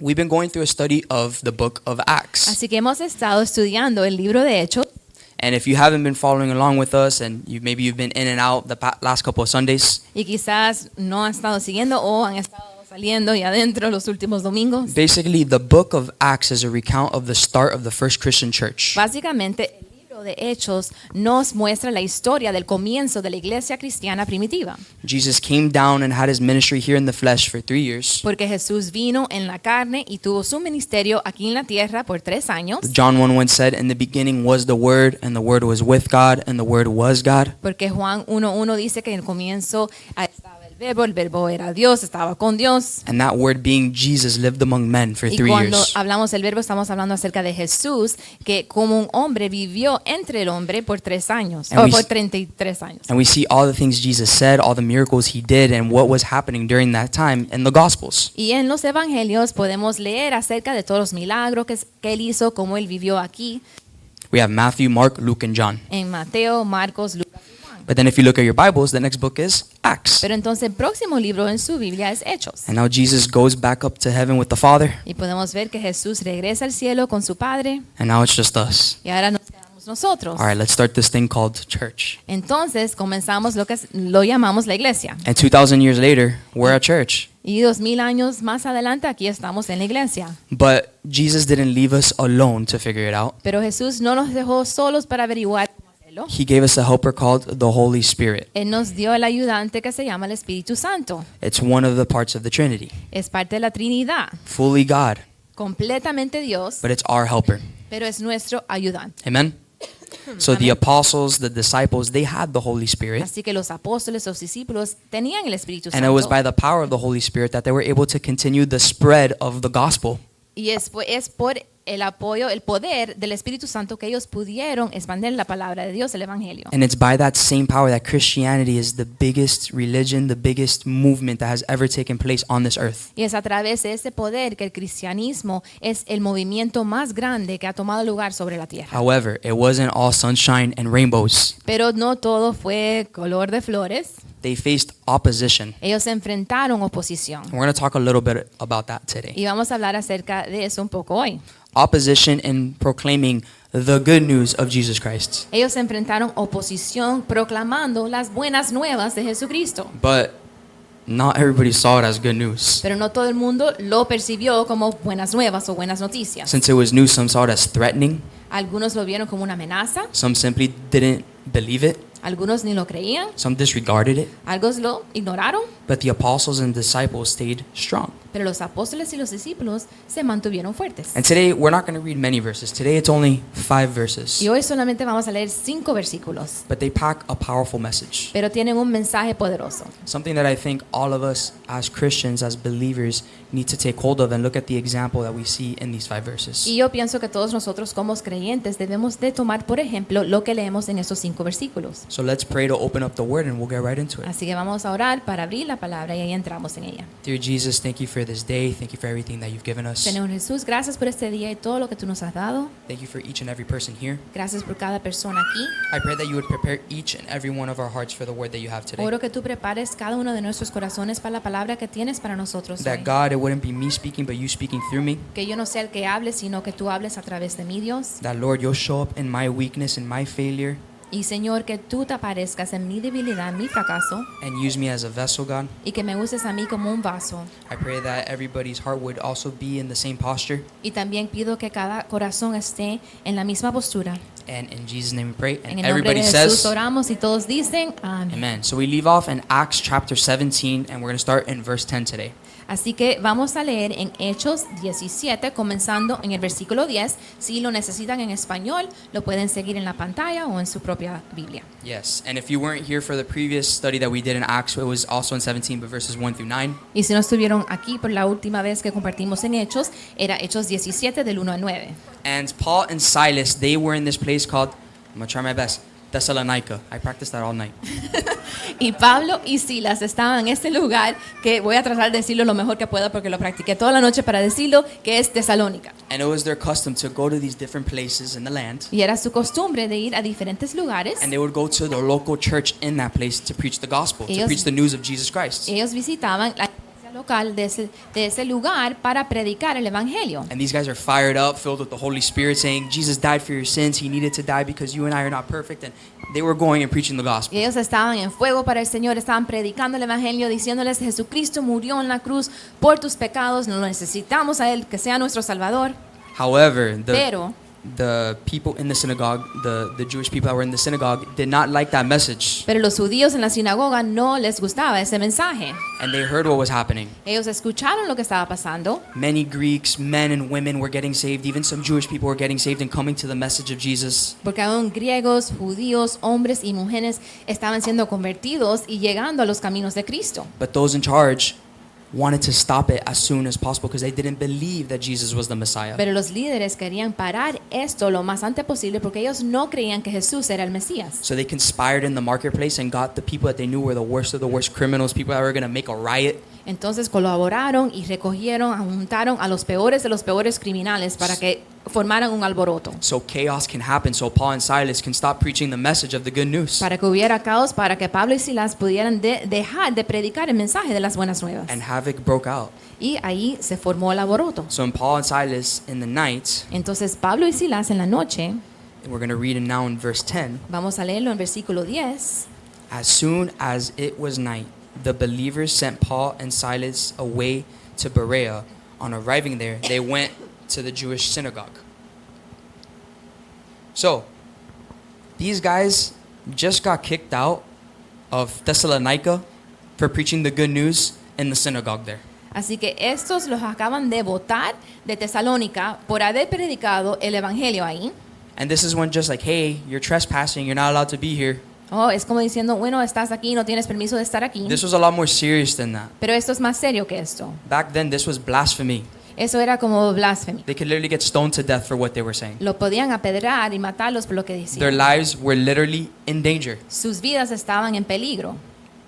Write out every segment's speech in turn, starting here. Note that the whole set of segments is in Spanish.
we've been going through a study of the book of Acts. Así que hemos estado estudiando el libro de Hechos. And if you haven't been following along with us and maybe you've been in and out the last couple of Sundays, Y quizás no han estado siguiendo o han estado saliendo y adentro los últimos domingos. basically the book of Acts is a recount of the start of the first Christian church. Básicamente, el libro de Hechos nos muestra la historia del comienzo de la iglesia cristiana primitiva. Jesus came down and had his ministry here in the flesh for 3 years. Porque Jesús vino en la carne y tuvo su ministerio aquí en la tierra por 3 años. John 1:1 said, "In the beginning was the Word, and the Word was with God, and the Word was God." Porque Juan 1:1 dice que en el comienzo estaba el verbo era Dios, estaba con Dios. And that Word being Jesus lived among men for Y 3 cuando years. hablamos del verbo estamos hablando acerca de Jesús, que como un hombre vivió entre el hombre por 3 años, And o we por s- 33 años. And we see all the things Jesus said, all the miracles he did, and what was happening during that time in the Gospels. Y en los evangelios podemos leer acerca de todos los milagros que él hizo, cómo él vivió aquí, We have Matthew, Mark, Luke, and John. en Mateo, Marcos, Lucas. But then if you look at your Bibles, the next book is Acts. Pero entonces el próximo libro en su Biblia es Hechos. And now Jesus goes back up to heaven with the Father, Y podemos ver que Jesús regresa al cielo con su Padre and now it's just us. y ahora nos quedamos nosotros. All right, let's start this thing called church. Entonces comenzamos lo llamamos la iglesia. And 2,000 years later, we're at church. Y 2000 años más adelante aquí estamos en la iglesia. But Jesus didn't leave us alone to figure it out. Pero Jesús no nos dejó solos para averiguar cómo hacerlo. He gave us a helper called the Holy Spirit. Él nos dio el ayudante que se llama el Espíritu Santo. It's one of the parts of the Trinity. Es parte de la Trinidad, Fully God, completamente Dios, but it's our helper. pero es nuestro ayudante. Amen? So the apostles, the disciples, they had the Holy Spirit. Así que los apóstoles, los discípulos tenían el Espíritu And it was Santo. by the power of the Holy Spirit that they were able to continue the spread of the gospel. Y es por el apoyo, el poder del Espíritu Santo que ellos pudieron expandir la palabra de Dios, el Evangelio. And it's by that same power that Christianity is the biggest religion, the biggest movement that has ever taken place on this earth. Y es a través de ese poder que el cristianismo es el movimiento más grande que ha tomado lugar sobre la tierra. However, it wasn't all sunshine and rainbows. Pero no todo fue color de flores. They faced opposition. Ellos se enfrentaron oposición. We're going to talk a little bit about that today. Y vamos a hablar acerca de eso un poco hoy. Opposition in proclaiming the good news of Jesus Christ. Ellos se enfrentaron oposición proclamando las buenas nuevas de Jesucristo. But not everybody saw it as good news. Pero no todo el mundo lo percibió como buenas nuevas o buenas noticias. Since it was new, some saw it as threatening. Algunos lo vieron como una amenaza, Some simply didn't believe it. algunos ni lo creían, Some disregarded it. algunos lo ignoraron, But the apostles and disciples stayed strong. pero los apóstoles y los discípulos se mantuvieron fuertes. And today, we're not going to read many verses. Today, it's only 5 verses. Y hoy solamente vamos a leer 5 versículos, But they pack a powerful message. pero tienen un mensaje poderoso. Something that I think all of us as Christians, as believers, need to take hold of and look at the example that we see in these 5 verses. Y yo pienso que todos nosotros como creyentes debemos de tomar, por ejemplo, lo que leemos en estos 5 versículos. So let's pray to open up the word and we'll get right into it. Así que vamos a orar para abrir la palabra y ahí entramos en ella. Dear Jesus, thank you for this day. Thank you for everything that you've given us. Señor Jesús, gracias por este día y todo lo que tú nos has dado. Thank you for each and every person here. Gracias por cada persona aquí. I pray that you would prepare each and every one of our hearts for the word that you have today. Oro que tú prepares cada uno de nuestros corazones para la palabra que tienes para nosotros That hoy. God, it wouldn't be me speaking, but you speaking through me. Que yo no sea el que hable, sino que tú hables a través de mí, Dios. That Lord, you'll show up in my weakness and my failure Y Señor, que tú te aparezcas en mi debilidad, en mi fracaso, and use me as a vessel, God. y que me uses a mí como un vaso. I pray that everybody's heart would also be in the same posture. Y también pido que cada corazón esté en la misma postura. And in Jesus' name we pray. En And el nombre everybody de Jesús says, oramos y todos dicen amén. Amen. So we leave off in Acts chapter 17, and we're going to start in verse 10 today. Así que vamos a leer en Hechos 17, comenzando en el versículo 10. Si lo necesitan en español, lo pueden seguir en la pantalla o en su propia Biblia. Yes, and if you weren't here for the previous study that we did in Acts, it was also in 17, but verses 1 through 9. Y si no estuvieron aquí por la última vez que compartimos en Hechos, era Hechos 17 del 1 al 9. And Paul and Silas, they were in this place called, I'm going to try my best, Thessalonica. I practiced that all night. Y Pablo y Silas estaban en este lugar que voy a tratar de decirlo lo mejor que pueda porque lo practiqué toda la noche para decirlo, que es Tesalónica. And it was their custom to go to these different places in the land. Y era su costumbre de ir a diferentes lugares. And they would go to the local church in that place to preach the gospel, to Ellos- preach the news of Jesus Christ. Ellos visitaban la iglesia local de ese lugar para predicar el evangelio. And these guys are fired up, filled with the Holy Spirit, saying, Jesus died for your sins. He needed to die because you and I are not perfect. And they were going and preaching the Y gospel. ellos estaban en fuego para el Señor, estaban predicando el evangelio, diciéndoles: Jesucristo murió en la cruz por tus pecados, no lo necesitamos a él que sea nuestro Salvador. However, Pero the people in the synagogue, the Jewish people that were in the synagogue, did not like that message. los judíos en la sinagoga no les gustaba ese mensaje. And they heard what was happening. Ellos escucharon lo que estaba pasando. Many Greeks, men and women were getting saved. Even some Jewish people were getting saved and coming to the message of Jesus. Porque aún griegos, judíos, hombres y mujeres estaban siendo convertidos y llegando a los caminos de Cristo. But those in charge wanted to stop it as soon as possible because they didn't believe that Jesus was the Messiah. Pero los líderes querían parar esto lo más antes posible porque ellos no creían que Jesús era el Mesías. So they conspired in the marketplace and got the people that they knew were the worst of the worst criminals, people that were going to make a riot. Entonces colaboraron y recogieron, juntaron a los peores de los peores criminales para que formaran un alboroto. So chaos can happen, so Paul and Silas can stop preaching the message of the good news. Para que hubiera caos, para que Pablo y Silas pudieran dejar de predicar el mensaje de las buenas nuevas. And havoc broke out. Y ahí se formó el alboroto. So in Paul and Silas in the night, Entonces Pablo y Silas en la noche, and we're going to read it now in verse 10, vamos a leerlo en versículo 10. as soon as it was night, the believers sent Paul and Silas away to Berea. On arriving there, they went to the Jewish synagogue. So, these guys just got kicked out of Thessalonica for preaching the good news in the synagogue there. Así que estos los acaban de votar de Tesalónica por haber predicado el evangelio ahí. And this is when just like, hey, you're trespassing, you're not allowed to be here. Oh, es como diciendo, bueno, estás aquí, no tienes permiso de estar aquí. This was a lot more serious than that. Pero esto es más serio que esto. Back then, this was blasphemy. Eso era como blasfemia. They could literally get stoned to death for what they were saying. Lo podían apedrear y matarlos por lo que Their decían. lives were literally in danger. Sus vidas estaban en peligro.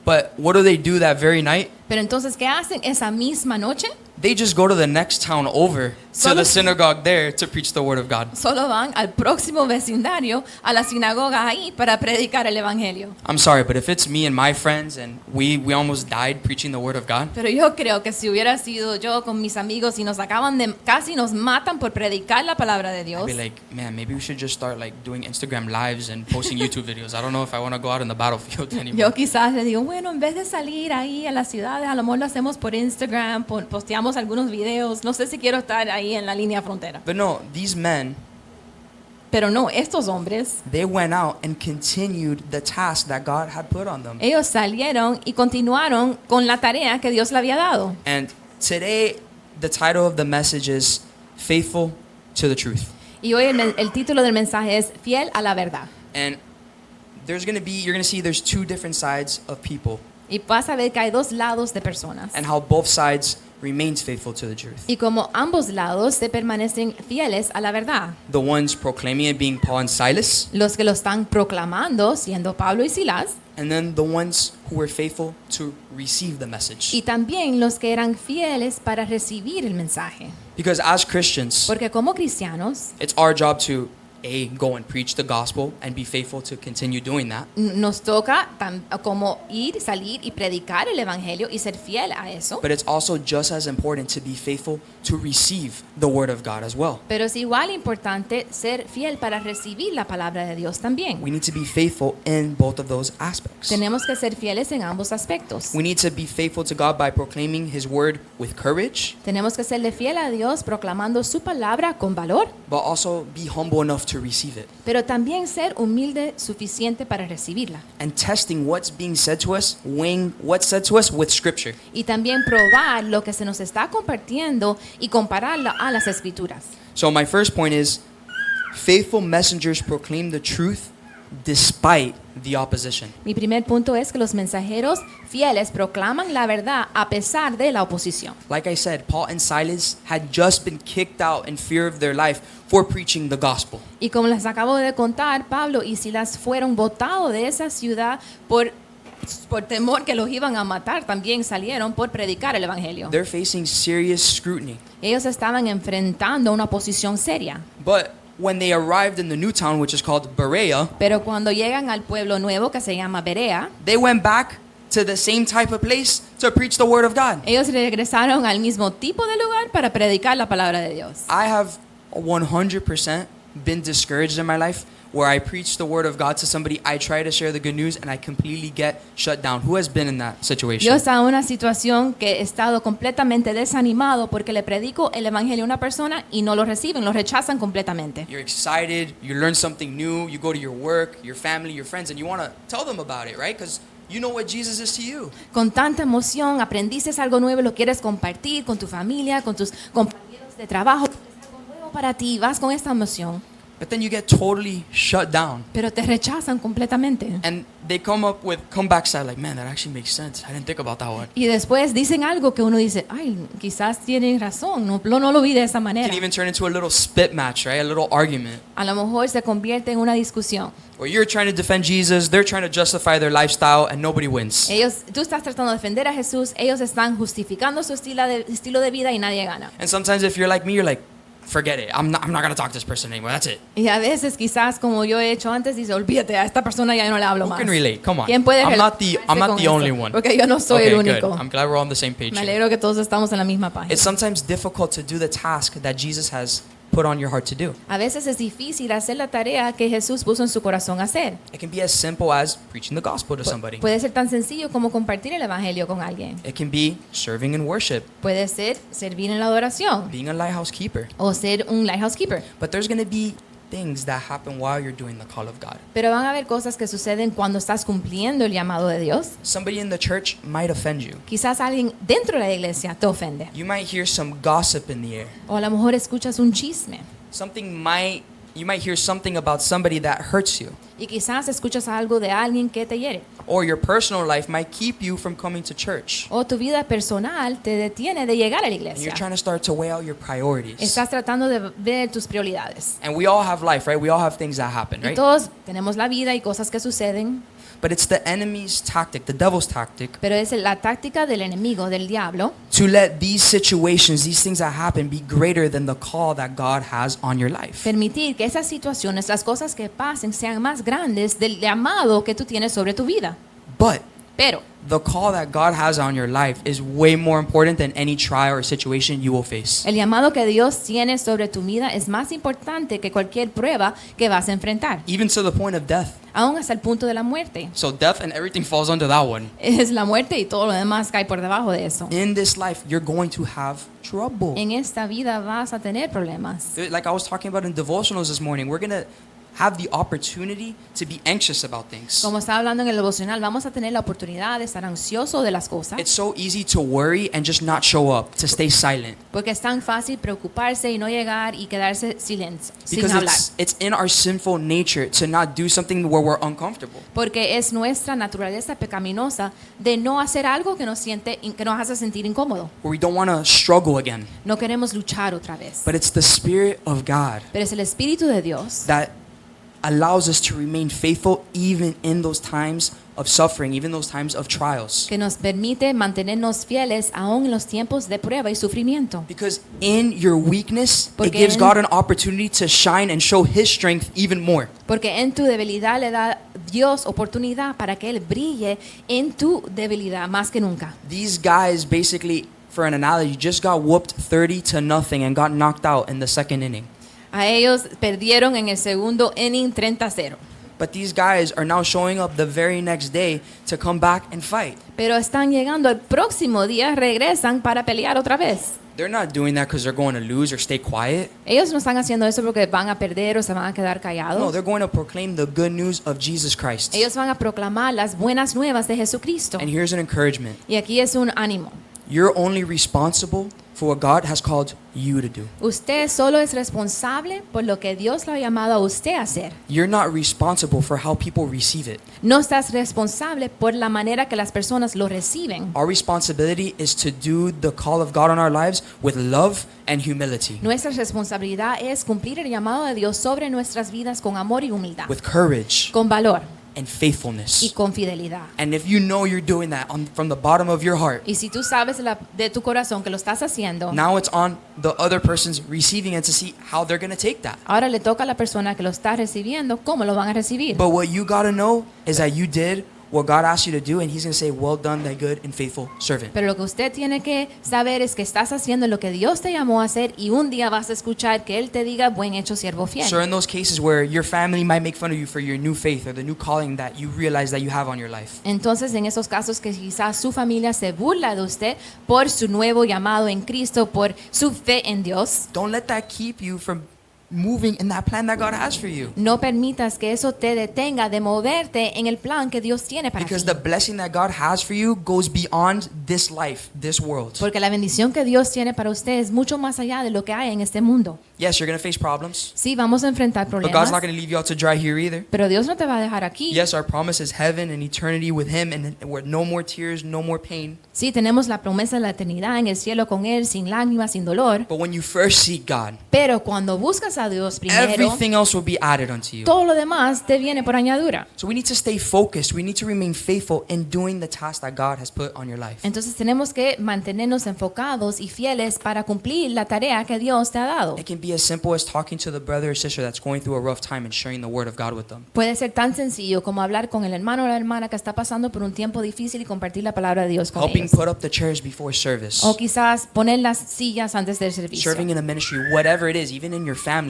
But what do they do that very night? Pero entonces, ¿qué hacen esa misma noche? They just go to the next town over to Solo- the synagogue there to preach the word of God. Solo van al próximo vecindario, a la sinagoga ahí, para predicar el evangelio. I'm sorry, but if it's me and my friends and we almost died preaching the word of God, Pero yo creo que si hubiera sido yo con mis amigos y nos acaban de, casi nos matan por predicar la palabra de I'd Dios, be like, man, maybe we should just start like doing Instagram lives and posting YouTube videos. I don't know if I want to go out in the battlefield yo anymore. quizás le digo, bueno, en vez de salir ahí a las ciudades, a lo mejor lo hacemos por Instagram, posteamos algunos videos, no sé si quiero estar ahí en la línea frontera. But no, these men, Pero no, estos hombres, they went out and continued the task that God had put on them. ellos salieron y continuaron con la tarea que Dios le había dado. And today, the title of the message is Faithful to the Truth. Y hoy el título del mensaje es Fiel a la verdad. And you're going to see there's two different sides of people Y vas a ver que hay dos lados de personas. and how both sides remains faithful to the truth. Y como ambos lados se permanecen fieles a la verdad. The ones proclaiming it being Paul and Silas, Los que lo están proclamando, siendo Pablo y Silas, and then the ones who were faithful to receive the message. y también los que eran fieles para recibir el mensaje. Because as Christians, Porque como cristianos, it's our job to go and preach the gospel and be faithful to continue doing that. nos toca como ir, salir y predicar el evangelio y ser fiel a eso. But it's also just as important to be faithful to receive the word of God as well. Pero es igual importante ser fiel para recibir la palabra de Dios también. We need to be faithful in both of those aspects. Tenemos que ser fieles en ambos aspectos. We need to be faithful to God by proclaiming His word with courage, Tenemos que serle fiel a Dios proclamando su palabra con valor, but also be humble enough to receive it. pero también ser humilde suficiente para recibirla. And testing what's being said to us, weighing what's said to us with Scripture. Y también probar lo que se nos está compartiendo y compararlo a las escrituras. So my first point is, faithful messengers proclaim the truth despite the opposition. Mi primer punto es que los mensajeros fieles proclaman la verdad a pesar de la oposición. Like I said, Paul and Silas had just been kicked out in fear of their life for preaching the gospel. Y como les acabo de contar, Pablo y Silas fueron botados de esa ciudad por temor que los iban a matar. También salieron por predicar el evangelio. They're facing serious scrutiny. Ellos estaban enfrentando una oposición seria. But when they arrived in the new town, which is called Berea, Pero cuando llegan al pueblo nuevo que se llama Berea, they went back to the same type of place to preach the word of God. Ellos regresaron al mismo tipo de lugar para predicar la palabra de Dios. I have 100% been discouraged in my life where I preach the word of God to somebody, I try to share the good news, and I completely get shut down. Who has been in that Yo situation? he estado en una situación que he estado completamente desanimado porque le predico el evangelio a una persona y no lo reciben, lo rechazan completamente. You're excited, you learn something new, you go to your work, your family, your friends, and you want to tell them about it, right? Because you know what Jesus is to you. Con tanta emoción, aprendiste algo nuevo, lo quieres compartir con tu familia, con tus compañeros de trabajo, porque es algo nuevo para ti, vas con esta emoción, But then you get totally shut down. pero te rechazan completamente. And they come up with comeback side like, man, that actually makes sense. I didn't think about that one. Y después dicen algo que uno dice, ay, quizás tienen razón, no lo vi de esa It manera. can even turn into a little spit match, right? A little argument. A lo mejor se convierte en una discusión. Where you're trying to defend Jesus, they're trying to justify their lifestyle, and nobody wins. Tú estás tratando de defender a Jesús, ellos están justificando su estilo de vida y nadie gana. And sometimes if you're like me, you're like, forget it. I'm not going to talk to this person anymore. That's it. Y a veces quizás como yo he hecho antes, dice, olvídate, a esta persona ya no le hablo Who más. can relate? Come on. ¿Quién puede I'm not relacionarse con the only esto? one. Porque yo no soy Okay, el good. único. I'm glad we're all on the same page. Me here. alegro que todos estamos en la misma página. It's sometimes difficult to do the task that Jesus has put on your heart to do. A veces es difícil hacer la tarea que Jesús puso en su corazón hacer. It can be as simple as preaching the gospel to somebody. Puede ser tan sencillo como compartir el evangelio con alguien. It can be serving in worship, Puede ser servir en la adoración being a lighthouse keeper. o ser un lighthouse keeper. But there's going to be things that happen while you're doing the call of God. Pero van a haber cosas que suceden cuando estás cumpliendo el llamado de Dios. Somebody in the church might offend you. Quizás alguien dentro de la iglesia te ofende. You might hear some gossip in the air. O a lo mejor escuchas un chisme. You might hear something about somebody that hurts you. Y quizás escuchas algo de alguien que te hiere. Or your personal life might keep you from coming to church. O tu vida personal te detiene de llegar a la And you're iglesia. trying to start to weigh out your priorities. Estás tratando de ver tus prioridades. And we all have life, right? We all have things that happen, Y right? todos tenemos la vida y cosas que suceden, But it's the enemy's tactic, the devil's tactic, pero es la táctica del enemigo, del diablo, to let these situations, these things that happen, be greater than the call that God has on your life. permitir que esas situaciones, las cosas que pasen, sean más grandes del llamado que tú tienes sobre tu vida. But Pero the call that God has on your life is way more important than any trial or situation you will face. el llamado que Dios tiene sobre tu vida es más importante que cualquier prueba que vas a enfrentar, Even to the point of death. aún hasta el punto de la muerte. So death and everything falls under that one. Es la muerte y todo lo demás cae por debajo de eso. In this life, you're going to have trouble. En esta vida vas a tener problemas. Like I was talking about in devotionals this morning, we're going to have the opportunity to be anxious about things. Como estaba hablando en el devocional, vamos a tener la oportunidad de estar ansioso de las cosas, It's so easy to worry and just not show up, to stay silent. porque es tan fácil preocuparse y no llegar y quedarse sin Because hablar. it's in our sinful nature to not do something where we're uncomfortable. Porque es nuestra naturaleza pecaminosa de no hacer algo que que nos hace sentir incómodo. Where we don't want to struggle again. No queremos luchar otra vez. But it's the Spirit of God Pero es el Espíritu de Dios that allows us to remain faithful even in those times of suffering, even those times of trials. que nos permite mantenernos fieles aún en los tiempos de prueba y sufrimiento. Because in your weakness, Porque it gives en- God an opportunity to shine and show His strength even more. Porque en tu debilidad le da Dios oportunidad para que Él brille en tu debilidad más que nunca. These guys basically, for an analogy, just got whooped 30-0 and got knocked out in the second inning. A ellos perdieron en el segundo inning 30-0. But these guys are now showing up the very next day to come back and fight. Pero están llegando el próximo día, regresan para pelear otra vez. They're not doing that because they're going to lose or stay quiet. Ellos no están haciendo eso porque van a perder o se van a quedar No, callados. they're going to proclaim the good news of Jesus Christ. Ellos van a proclamar las buenas nuevas de Jesucristo. And here's an encouragement. Y aquí es un ánimo. You're only responsible for what God has called you to do. Usted solo es responsable por lo que Dios lo ha llamado a usted a hacer. You're not responsible for how people receive it. No estás responsable por la manera que las personas lo reciben. Our responsibility is to do the call of God on our lives with love and humility, Nuestra responsabilidad es cumplir el llamado de Dios sobre nuestras vidas con amor y humildad, with courage con valor and y faithfulness. con fidelidad. And if you know you're doing that from the bottom of your heart, Y si tú sabes de tu corazón que lo estás haciendo, now it's on the other person's receiving it to see how they're going to take that. ahora le toca a la persona que lo está recibiendo cómo lo van a recibir. But what you got to know is that you did what God asks you to do, and He's going to say, well done, thy good and faithful servant. Pero lo que usted tiene que saber es que estás haciendo lo que Dios te llamó a hacer y un día vas a escuchar que Él te diga, buen hecho, siervo fiel. So in those cases where your family might make fun of you for your new faith or the new calling that you realize that you have on your life, Entonces, en esos casos que quizás su familia se burla de usted por su nuevo llamado en Cristo, por su fe en Dios, don't let that keep you from moving in that plan that God has for you. no permitas que eso te detenga de moverte en el plan que Dios tiene para Because ti. the blessing that God has for you goes beyond this life, this world. Porque la bendición que Dios tiene para usted es mucho más allá de lo que hay en este mundo. Yes, you're going to face problems, Sí, vamos a enfrentar but God's problemas, not going to leave you out to dry here either. pero Dios no te va a dejar aquí. Yes, our promise is heaven and eternity with Him, and where no more tears, no more pain. Sí, tenemos la promesa de la eternidad en el cielo con Él, sin lágrimas, sin dolor. But when you first seek God, Pero cuando buscas a Dios primero, everything else will be added unto you. todo lo demás te viene por añadidura. So we need to stay focused. We need to remain faithful in doing the task that God has put on your life. Entonces tenemos que mantenernos enfocados y fieles para cumplir la tarea que Dios te ha dado. It can be as simple as talking to the brother or sister that's going through a rough time and sharing the word of God with them. Puede ser tan sencillo como hablar con el hermano o la hermana que está pasando por un tiempo difícil y compartir la palabra de Dios con Helping ellos. put up the chairs before service. O quizás poner las sillas antes del servicio. Serving in a ministry, whatever it is, even in your families.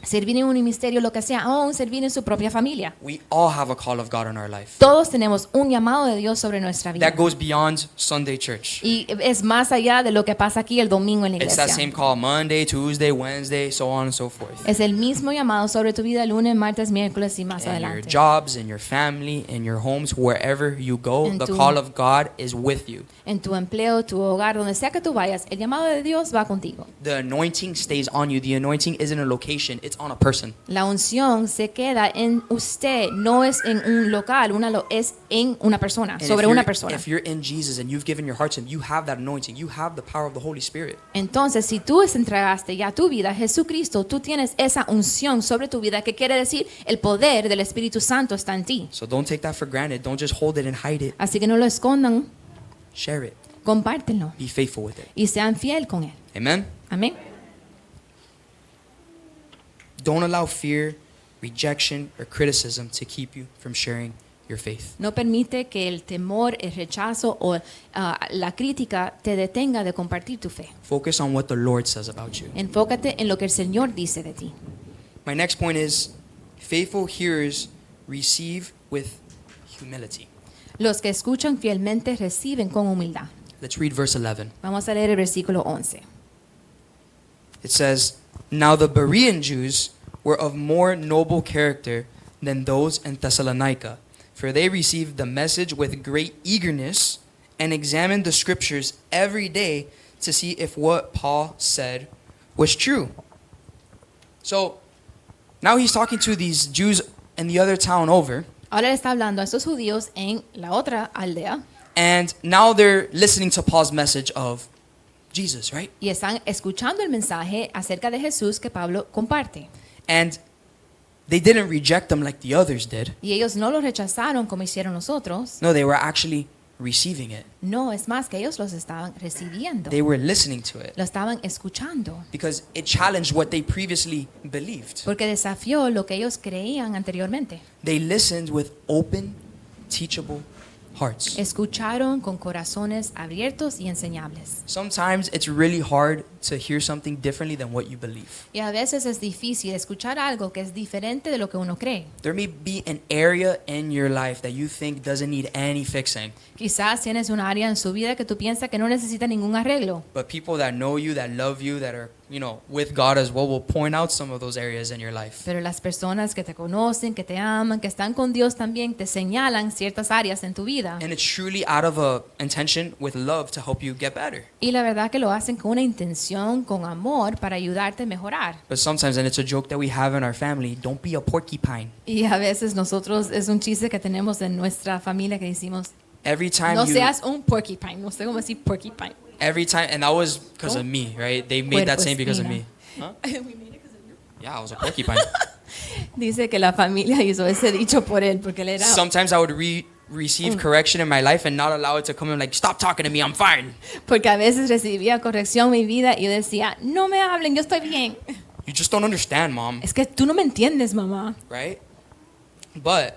Servir en un ministerio, lo que sea, o servir en su propia familia. We all have a call of God in our life. Todos tenemos un llamado de Dios sobre nuestra vida. That goes beyond Sunday church. Y es más allá de lo que pasa aquí el domingo en la It's that iglesia. same call Monday, Tuesday, Wednesday, so on and so forth. Es el mismo llamado sobre tu vida lunes, martes, miércoles y más In your adelante. jobs, in your family, in your homes, wherever you go, En the tu- call of God is with you. En tu empleo, tu hogar, donde sea que tú vayas, el llamado de Dios va contigo. The anointing stays on you. The anointing isn't a location, it's on a person. La unción se queda en usted, no es en un local, es en una persona, And sobre una persona. if you're in Jesus and you've given your heart to Him, you have that anointing. You have the power of the Holy Spirit. Entonces, si tú entregaste ya tu vida a Jesucristo, tú tienes esa unción sobre tu vida, que quiere decir el poder del Espíritu Santo está en ti. So don't take that for granted. Don't just hold it and hide it. Así que no lo escondan, Share it. compártenlo Be faithful with it. y sean fiel con él. Amen? Amén. Don't allow fear, rejection, or criticism to keep you from sharing your faith. No permite que el temor, el rechazo o la crítica te detenga de compartir tu fe. Focus on what the Lord says about you. Enfócate en lo que el Señor dice de ti. My next point is faithful hearers receive with humility. Los que escuchan fielmente reciben con humildad. Let's read verse 11. Vamos a leer el versículo 11. It says, Now the Berean Jews were of more noble character than those in Thessalonica, for they received the message with great eagerness and examined the scriptures every day to see if what Paul said was true. So now he's talking to these Jews in the other town over, Ahora le está hablando a estos judíos en la otra aldea and now they're listening to Paul's message of Jesus, right? y están escuchando el mensaje acerca de Jesús que Pablo comparte. And they didn't reject them like the others did. Y ellos no lo rechazaron como hicieron nosotros. No, they were actually receiving it. No, es más que ellos los estaban recibiendo. They were listening to it Lo estaban escuchando. because it challenged what they previously believed. Porque desafió lo que ellos creían anteriormente. They listened with open, teachable hearts. Escucharon con corazones abiertos y enseñables. Sometimes it's really hard to hear something differently than what you believe. Y a veces es difícil escuchar algo que es diferente de lo que uno cree. There may be an area in your life that you think doesn't need any fixing, Quizás tienes un área en su vida que tú piensas que no necesita ningún arreglo. but people that know you, that love you, that are, with God as well, will point out some of those areas in your life. Pero las personas que te conocen, que te aman, que están con Dios también, te señalan ciertas áreas en tu vida. And it's truly out of a intention with love to help you get better. Y la verdad que lo hacen con una intención, con amor, para ayudarte a mejorar. But sometimes, and it's a joke that we have in our family, don't be a porcupine. Y a veces nosotros, es un chiste que tenemos en nuestra familia que decimos, Every time no seas un porcupine, no sé cómo decir porcupine. and that was because of me, right? They made that saying because of me. Huh? Yeah, I was a porcupine. Dice que la familia hizo ese dicho por él, porque él era... Sometimes I would receive correction in my life and not allow it to come in like, stop talking to me, I'm fine. Porque a veces recibía corrección en mi vida y yo decía, no me hablen, yo estoy bien. You just don't understand, Mom, Es que tú no me entiendes, mamá. right? But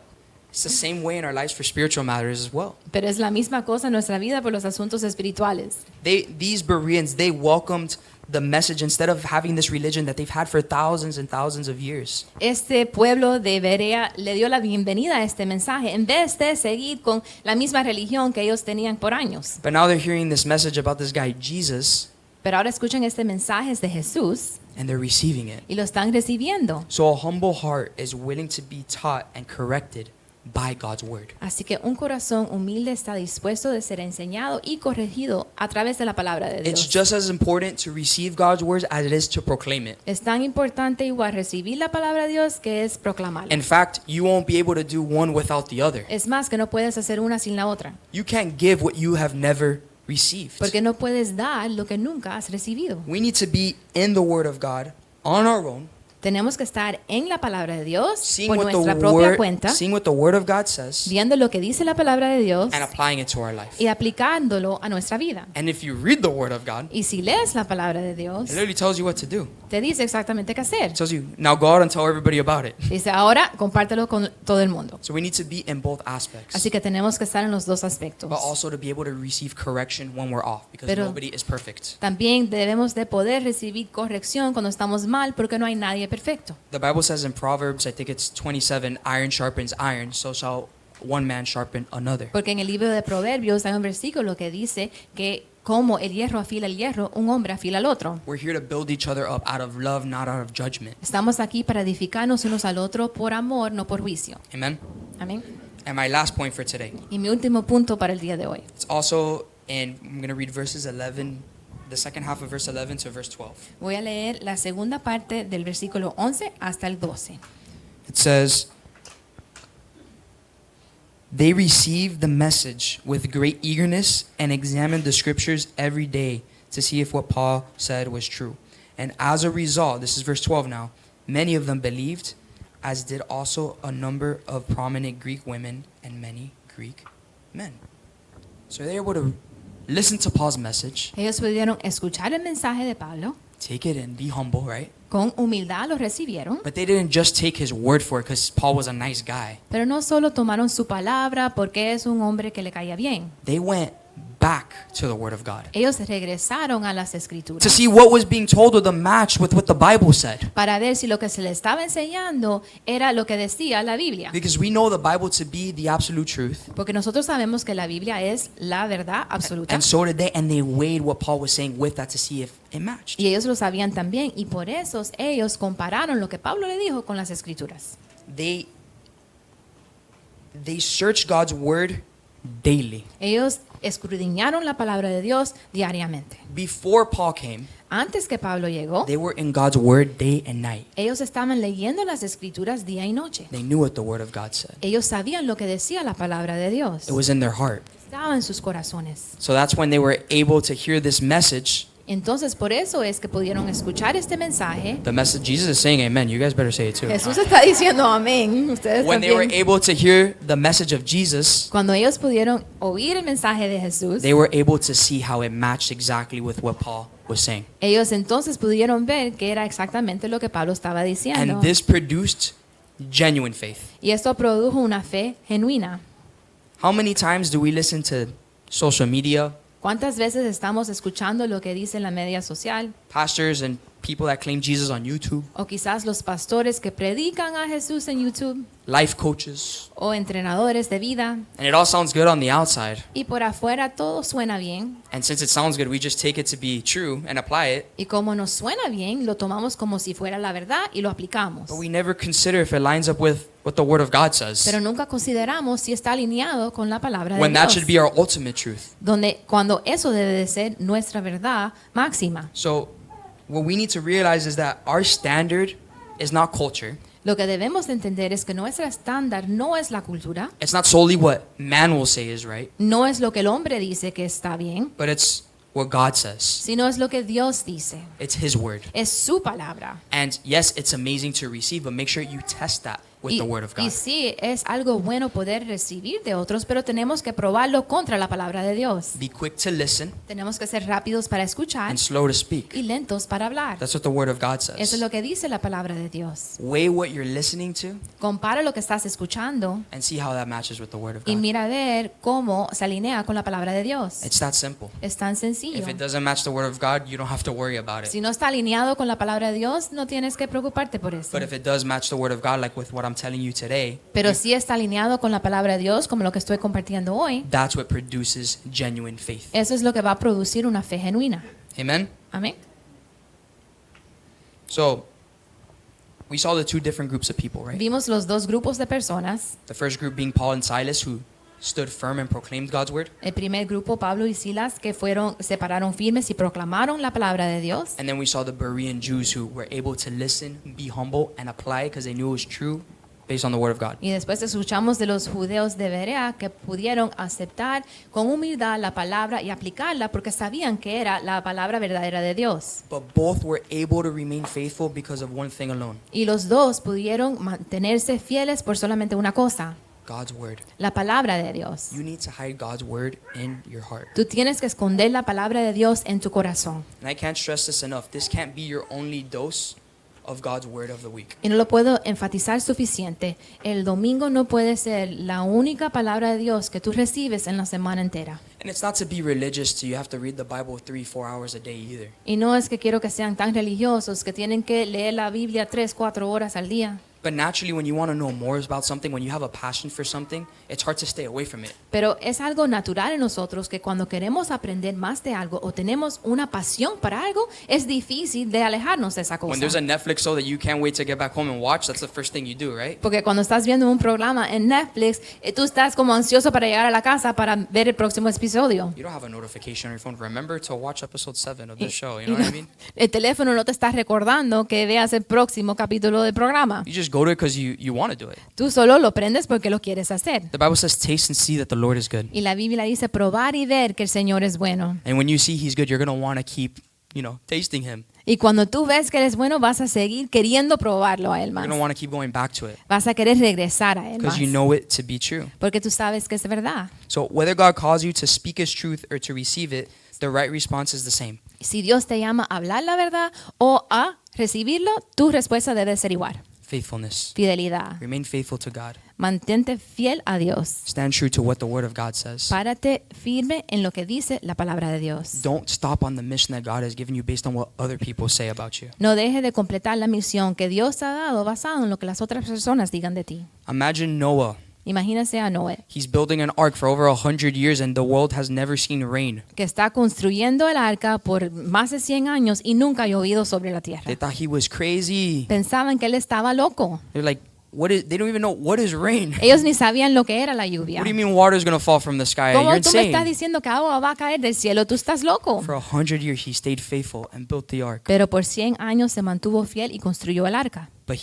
It's the same way in our lives for spiritual matters as well. Pero es la misma cosa en nuestra vida por los asuntos espirituales. These Bereans, they welcomed the message instead of having this religion that they've had for thousands and thousands of years. Este pueblo de Berea le dio la bienvenida a este mensaje en vez de seguir con la misma religión que ellos tenían por años. But now they're hearing this message about this guy, Jesus, Pero ahora escuchan este mensaje de Jesús and they're receiving it. y lo están recibiendo. So a humble heart is willing to be taught and corrected by God's word. Así que un corazón humilde está dispuesto de ser enseñado y corregido a través de la palabra de It's Dios. just as important to receive God's words as it is to proclaim it. Es tan importante igual recibir la palabra de Dios que es proclamarla. In fact, you won't be able to do one without the other. Es más que no puedes hacer una sin la otra, You can't give what you have never received. porque no puedes dar lo que nunca has recibido. We need to be in the word of God on our own, Tenemos que estar en la palabra de Dios seeing por what nuestra the propia word, cuenta, seeing what the word of God says, viendo lo que dice la palabra de Dios and applying it to our life. y aplicándolo a nuestra vida. And if you read the word of God, Y si lees la palabra de Dios, it literally tells you what to do. te dice exactamente qué hacer. It tells you, now go out and tell everybody about it. Dice, ahora compártelo con todo el mundo. So we need to be in both aspects, Así que tenemos que estar en los dos aspectos. but also to be able to receive correction when we're off, because Pero- nobody is perfect. También debemos de poder recibir corrección cuando estamos mal, porque no hay nadie perfecto. The Bible says in Proverbs, I think it's 27, iron sharpens iron, so shall one man sharpen another. Porque en el libro de Proverbios hay un versículo que dice que como el hierro afila el hierro, un hombre afila al otro. We're here to build each other up out of love, not out of judgment. Estamos aquí para edificarnos unos al otro por amor, no por juicio. Amen? Amén. And my last point for today, Y mi último punto para el día de hoy. it's also in, I'm going to read verses 11, the second half of verse 11 to verse 12. Voy a leer la segunda parte del versículo 11 hasta el 12. It says, they received the message with great eagerness and examined the scriptures every day to see if what Paul said was true. And as a result, this is verse 12 now, many of them believed, as did also a number of prominent Greek women and many Greek men. So they were able to listen to Paul's message, Ellos pudieron escuchar el mensaje de Pablo, take it and be humble, right? con humildad lo recibieron, But they didn't just take his word for it because Paul was a nice guy. pero no solo tomaron su palabra porque es un hombre que le caía bien. They went back to the word of God Ellos regresaron a las to escrituras see what was being told with the match with what the Bible said. para ver si lo que se le estaba enseñando era lo que decía la Biblia. Because we know the Bible to be the absolute truth. Porque nosotros sabemos que la Biblia es la verdad absoluta. And so did they, and they weighed what Paul was saying with that to see if it matched. Y ellos lo sabían también. Y por eso ellos compararon lo que Pablo le dijo con las escrituras. They searched God's word daily. Ellos escudriñaron la palabra de Dios diariamente. Before Paul came, Antes que Pablo llegó, they were in God's word day and night. ellos estaban leyendo las escrituras día y noche. They knew what the word of God said. Ellos sabían lo que decía la palabra de Dios. It was in their heart. Estaba en sus corazones. So that's when they were able to hear this message. Entonces, por eso es que pudieron escuchar este mensaje. The message, Jesus is saying amen. You guys better say it too. Jesús está diciendo amén. Ustedes When they were también. able to hear the message of Jesus, Cuando ellos pudieron oír el mensaje de Jesús, they were able to see how it matched exactly with what Paul was saying. ellos entonces pudieron ver que era exactamente lo que Pablo estaba diciendo. And this produced genuine faith. Y esto produjo una fe genuina. How many times do we listen to social media, ¿Cuántas veces estamos escuchando lo que dice la media social? pastors and people that claim Jesus on YouTube, O quizás los pastores que predican a Jesús en YouTube, life coaches, o entrenadores de vida. and it all sounds good on the outside. Y por afuera todo suena bien. And since it sounds good, we just take it to be true and apply it, Y como nos suena bien, lo tomamos como si fuera la verdad y lo aplicamos. but we never consider if it lines up with what the Word of God says, Pero nunca consideramos si está alineado con la palabra de when that Dios. should be our ultimate truth. Cuando eso debe de ser nuestra verdad máxima. So what we need to realize is that our standard is not culture. Lo que debemos de entender es que nuestro estándar no es la cultura, It's not solely what man will say is right, no es lo que el hombre dice que está bien, but it's what God says. sino es lo que Dios dice. It's His word. Es su palabra. And yes, it's amazing to receive, but make sure you test that with the Word of Y God. sí, es algo bueno poder recibir de otros, pero tenemos que probarlo contra la palabra de Dios. Be quick to listen Tenemos que ser rápidos para escuchar and slow to speak. y lentos para hablar. That's what the Word of God Eso es says. lo que dice la palabra de Dios. Weigh what you're listening to Compara lo que estás escuchando and see how that matches with the Word of y God. mira a ver cómo se alinea con la palabra de Dios. It's that simple. Es tan sencillo. If it doesn't match the Word of God, you don't have to worry about it. Si no está alineado con la palabra de Dios, no tienes que preocuparte por eso. But if it does match the Word of God, like with what I'm telling you today, Pero si está alineado con la palabra de Dios, como lo que estoy compartiendo hoy, that's what produces genuine faith. eso es lo que va a producir una fe genuina. Amen? Amén. So, we saw the two different groups of people, right? Vimos los dos grupos de personas. The first group being Paul and Silas, who stood firm and proclaimed God's Word. El primer grupo, Pablo y Silas, que se pararon firmes y proclamaron la palabra de Dios. And then we saw the Berean Jews who were able to listen, be humble, and apply it because they knew it was true based on the Word of God. Y después escuchamos de los judíos de Berea que pudieron aceptar con humildad la palabra y aplicarla porque sabían que era la palabra verdadera de Dios. But both were able to remain faithful because of one thing alone, Y los dos pudieron mantenerse fieles por solamente una cosa, God's Word. la palabra de Dios. You need to hide God's Word in your heart. Tú tienes que esconder la palabra de Dios en tu corazón. And I can't stress this enough. This can't be your only dose of God's Word of the week. Y no lo puedo enfatizar suficiente. El domingo no puede ser la única palabra de Dios que tú recibes en la semana entera. And it's not to be religious, so you have to read the Bible 3-4 hours a day either. Y no es que quiero que sean tan religiosos que tienen que leer la Biblia 3-4 horas al día. But naturally, when you want to know more about something, when you have a passion for something, it's hard to stay away from it. Pero es algo natural en nosotros que cuando queremos aprender más de algo o tenemos una pasión para algo, es difícil de alejarnos de esa When there's cosa. a Netflix show that you can't wait to get back home and watch, that's the first thing you do, right? Porque cuando estás viendo un programa en Netflix, tú estás como ansioso para llegar a la casa para ver el próximo episodio. You don't have a notification on your phone. Remember to watch episode 7 of Y- this show, you y know what I mean? el teléfono no te está recordando que veas el próximo capítulo del programa. You just go to it because you want to do it. Tú solo lo prendes porque lo quieres hacer. The Bible says, taste and see that the Lord is good. Y la Biblia dice probar y ver que el Señor es bueno. And when you see He's good, you're going to want to keep, tasting Him. Y cuando tú ves que Él es bueno, vas a seguir queriendo probarlo a Él You're más. going to want to keep going back to it Vas a querer regresar a Él más. because you know it to be true. Porque tú sabes que es verdad. So whether God calls you to speak His truth or to receive it, the right response is the same. Si Dios te llama a hablar la verdad o a recibirlo, tu respuesta debe ser igual. Faithfulness. Fidelidad. Remain faithful to God. Mantente fiel a Dios. Stand true to what the Word of God says. Párate firme en lo que dice la palabra de Dios. Don't stop on the mission that God has given you based on what other people say about you. No deje de completar la misión que Dios te ha dado basado en lo que las otras personas digan de ti. Imagine Noah. Imagínese a Noé, He's building an ark for over 100 years and the world has never seen rain. que está construyendo el arca por más de 100 años y nunca ha llovido sobre la tierra. They thought he was crazy. Pensaban que él estaba loco. They're like, they don't even know what is rain. Ellos ni sabían lo que era la lluvia. What do you mean water's going to fall from the sky? ¿Cómo You're tú me estás insane. diciendo que agua va a caer del cielo? Tú estás loco. For 100 years he stayed faithful and built the ark. Pero por 100 años se mantuvo fiel y construyó el arca. But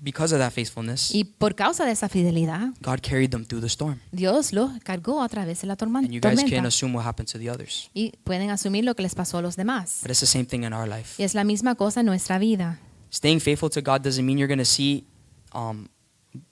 because of that faithfulness, Y por causa de esa fidelidad, God carried them through the storm. Dios lo cargó a través de la And you guys can tormenta. assume what happened to the others. Y pueden asumir lo que les pasó a los demás. But it's the same thing in our life. Y es la misma cosa en nuestra vida. Staying faithful to God doesn't mean you're going to see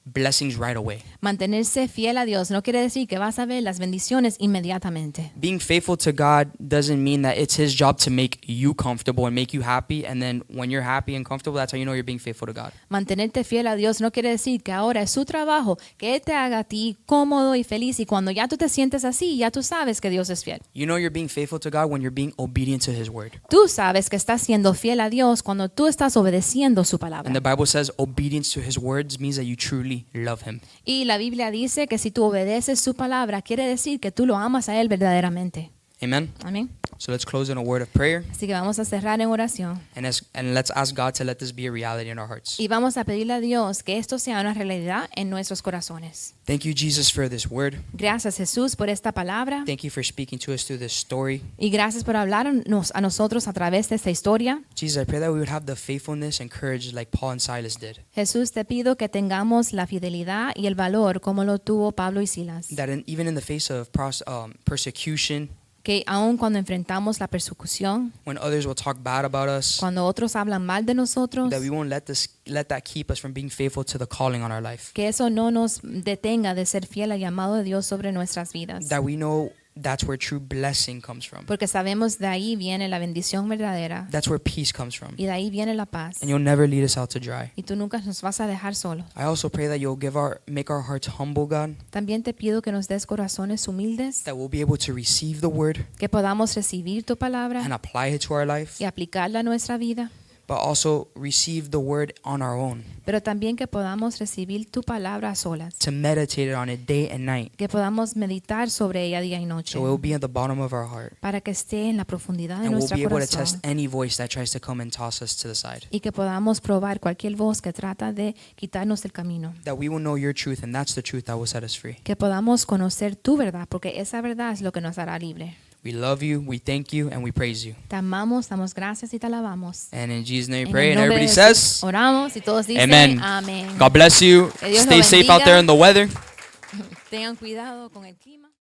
blessings right away. Mantenerse fiel a Dios no quiere decir que vas a ver las bendiciones inmediatamente. Being faithful to God doesn't mean that it's His job to make you comfortable and make you happy. And then when you're happy and comfortable, that's how you know you're being faithful to God. Mantenerte fiel a Dios no quiere decir que ahora es su trabajo, que Él te haga a ti cómodo y feliz. Y cuando ya tú te sientes así, ya tú sabes que Dios es fiel. You know you're being faithful to God when you're being obedient to His word. Tú sabes que estás siendo fiel a Dios cuando tú estás obedeciendo su palabra. And the Bible says obedience to His words means that you truly love Him. Y la Biblia dice que si tú obedeces su palabra, quiere decir que tú lo amas a Él verdaderamente. Amen? Amén. So let's close in a word of prayer. Así que vamos a cerrar en oración. And let's ask God to let this be a reality in our hearts. Y vamos a pedirle a Dios que esto sea una realidad en nuestros corazones. Thank you, Jesus, for this word. Gracias, Jesús, por esta palabra. Thank you for speaking to us through this story. Y gracias por hablarnos a nosotros a través de esta historia. Jesus, I pray that we would have the faithfulness and courage like Paul and Silas did. Jesús, te pido que tengamos la fidelidad y el valor como lo tuvo Pablo y Silas. That even in the face of persecution que aun cuando enfrentamos la persecución, when others will talk bad about us, cuando otros hablan mal de nosotros, that we won't let that keep us from being faithful to the calling on our life. que eso no nos detenga de ser fiel al llamado de Dios sobre nuestras vidas. That we know that's where true blessing comes from. Porque sabemos de ahí viene la bendición verdadera That's where peace comes from. y de ahí viene la paz. And you'll never lead us out to dry. Y tú nunca nos vas a dejar solos. I also pray that you'll make our hearts humble, God, También te pido que nos des corazones humildes, that we'll be able to receive the word que podamos recibir tu palabra and apply it to our life, y aplicarla a nuestra vida, but also receive the word on our own, pero también que podamos recibir tu palabra a solas, to meditate on it day and night, que podamos meditar sobre ella día y noche, so it will be at the bottom of our heart, para que esté en la profundidad de and we'll nuestro be able to test corazón any voice that tries to come and toss us to the side. y que podamos probar cualquier voz que trata de quitarnos del camino, That we will know your truth, and that's the truth that will set us free. que podamos conocer tu verdad, porque esa verdad es lo que nos hará libre. We love you, we thank you, and we praise you. Te amamos, damos gracias y te alabamos. And in Jesus' name we En pray, el and nombre everybody de Jesús says, oramos y todos dicen Amen. amén. God bless you. Que Dios Stay lo safe out bendiga. there in the weather. Tengan cuidado con el clima.